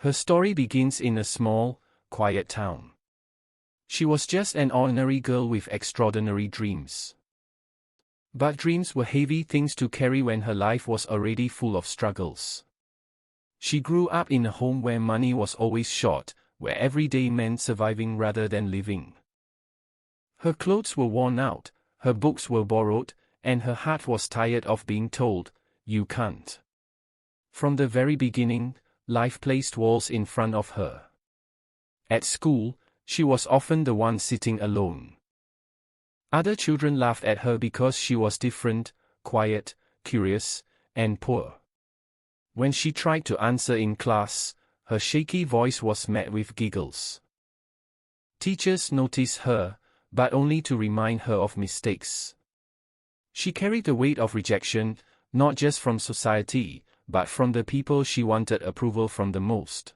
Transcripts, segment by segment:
Her story begins in a small, quiet town. She was just an ordinary girl with extraordinary dreams. But dreams were heavy things to carry when her life was already full of struggles. She grew up in a home where money was always short, where every day meant surviving rather than living. Her clothes were worn out, her books were borrowed, and her heart was tired of being told, "You can't." From the very beginning, life placed walls in front of her. At school, she was often the one sitting alone. Other children laughed at her because she was different, quiet, curious, and poor. When she tried to answer in class, her shaky voice was met with giggles. Teachers noticed her, but only to remind her of mistakes. She carried the weight of rejection, not just from society, but from the people she wanted approval from the most.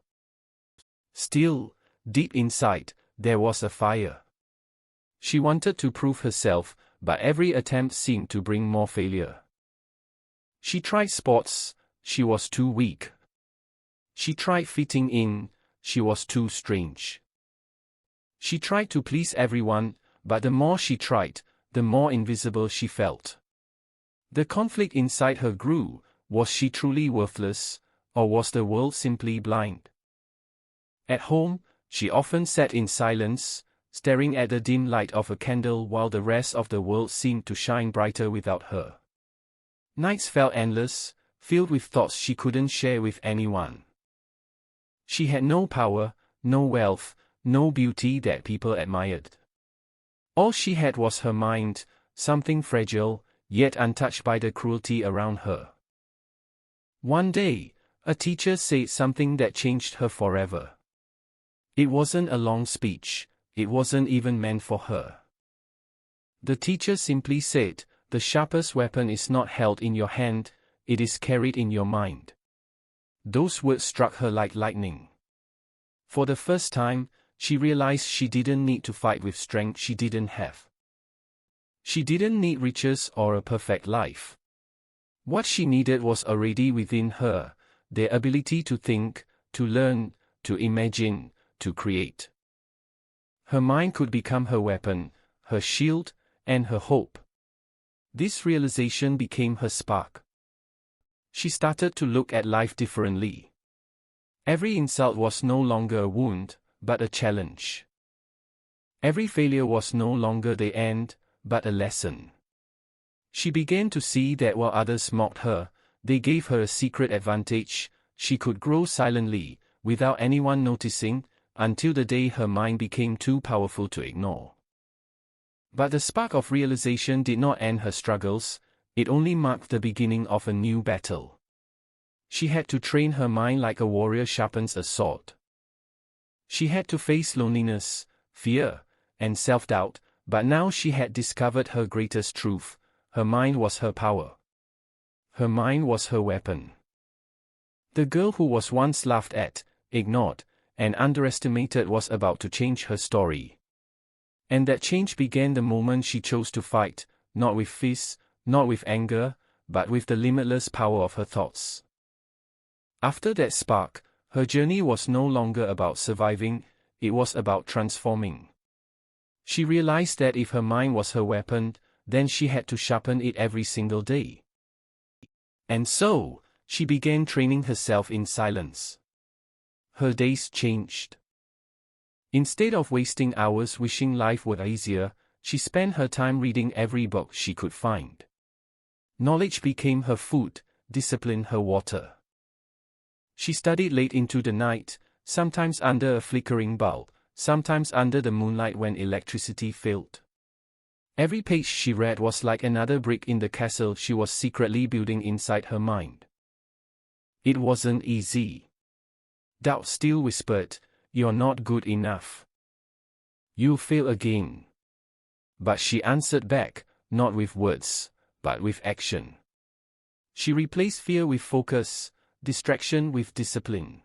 Still, deep inside, there was a fire. She wanted to prove herself, but every attempt seemed to bring more failure. She tried sports, she was too weak. She tried fitting in, she was too strange. She tried to please everyone, but the more she tried, the more invisible she felt. The conflict inside her grew. Was she truly worthless, or was the world simply blind? At home, she often sat in silence, staring at the dim light of a candle while the rest of the world seemed to shine brighter without her. Nights felt endless, filled with thoughts she couldn't share with anyone. She had no power, no wealth, no beauty that people admired. All she had was her mind, something fragile, yet untouched by the cruelty around her. One day, a teacher said something that changed her forever. It wasn't a long speech, it wasn't even meant for her. The teacher simply said, "The sharpest weapon is not held in your hand, it is carried in your mind." Those words struck her like lightning. For the first time, she realized she didn't need to fight with strength she didn't have. She didn't need riches or a perfect life. What she needed was already within her, the ability to think, to learn, to imagine, to create. Her mind could become her weapon, her shield, and her hope. This realization became her spark. She started to look at life differently. Every insult was no longer a wound, but a challenge. Every failure was no longer the end, but a lesson. She began to see that while others mocked her, they gave her a secret advantage. She could grow silently, without anyone noticing, until the day her mind became too powerful to ignore. But the spark of realization did not end her struggles, it only marked the beginning of a new battle. She had to train her mind like a warrior sharpens a sword. She had to face loneliness, fear, and self-doubt, but now she had discovered her greatest truth. Her mind was her power. Her mind was her weapon. The girl who was once laughed at, ignored, and underestimated was about to change her story. And that change began the moment she chose to fight, not with fists, not with anger, but with the limitless power of her thoughts. After that spark, her journey was no longer about surviving, it was about transforming. She realized that if her mind was her weapon, then she had to sharpen it every single day. And so, she began training herself in silence. Her days changed. Instead of wasting hours wishing life were easier, she spent her time reading every book she could find. Knowledge became her food, discipline her water. She studied late into the night, sometimes under a flickering bulb, sometimes under the moonlight when electricity failed. Every page she read was like another brick in the castle she was secretly building inside her mind. It wasn't easy. Doubt still whispered, "You're not good enough. You'll fail again." But she answered back, not with words, but with action. She replaced fear with focus, distraction with discipline.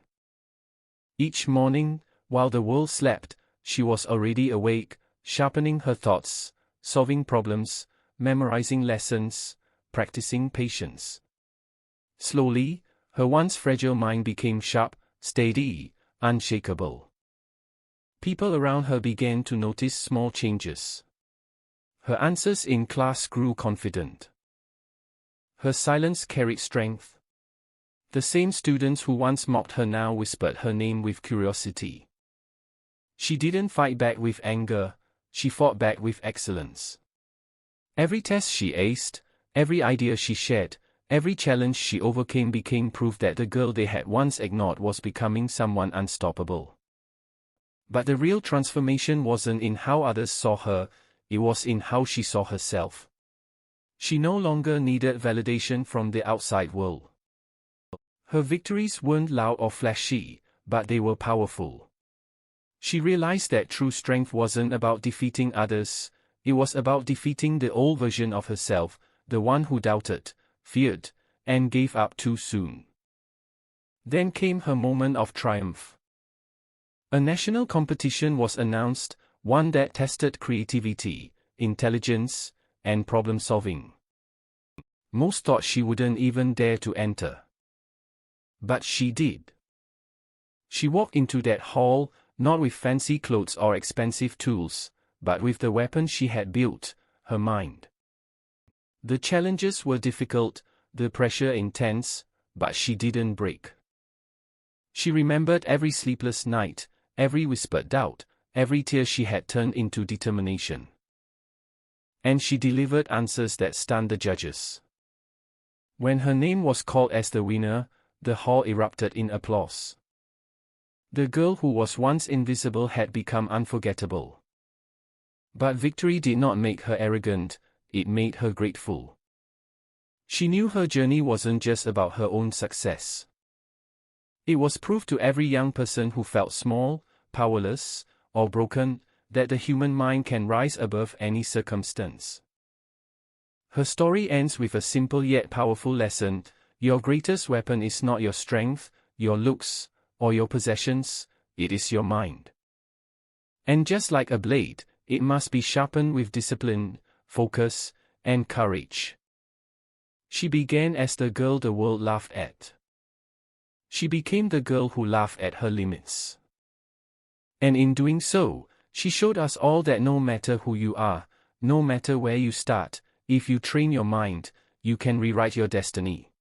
Each morning, while the world slept, she was already awake, sharpening her thoughts, solving problems, memorizing lessons, practicing patience. Slowly, her once fragile mind became sharp, steady, unshakable. People around her began to notice small changes. Her answers in class grew confident. Her silence carried strength. The same students who once mocked her now whispered her name with curiosity. She didn't fight back with anger, she fought back with excellence. Every test she aced, every idea she shared, every challenge she overcame became proof that the girl they had once ignored was becoming someone unstoppable. But the real transformation wasn't in how others saw her, it was in how she saw herself. She no longer needed validation from the outside world. Her victories weren't loud or flashy, but they were powerful. She realized that true strength wasn't about defeating others, it was about defeating the old version of herself, the one who doubted, feared, and gave up too soon. Then came her moment of triumph. A national competition was announced, one that tested creativity, intelligence, and problem-solving. Most thought she wouldn't even dare to enter. But she did. She walked into that hall, not with fancy clothes or expensive tools, but with the weapon she had built, her mind. The challenges were difficult, the pressure intense, but she didn't break. She remembered every sleepless night, every whispered doubt, every tear she had turned into determination. And she delivered answers that stunned the judges. When her name was called as the winner, the hall erupted in applause. The girl who was once invisible had become unforgettable. But victory did not make her arrogant, it made her grateful. She knew her journey wasn't just about her own success. It was proof to every young person who felt small, powerless, or broken, that the human mind can rise above any circumstance. Her story ends with a simple yet powerful lesson: your greatest weapon is not your strength, your looks, or your possessions, it is your mind. And just like a blade, it must be sharpened with discipline, focus, and courage. She began as the girl the world laughed at. She became the girl who laughed at her limits. And in doing so, she showed us all that no matter who you are, no matter where you start, if you train your mind, you can rewrite your destiny.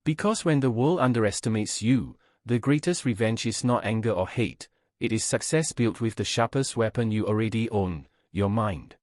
Because when the world underestimates you, the greatest revenge is not anger or hate, it is success built with the sharpest weapon you already own, your mind.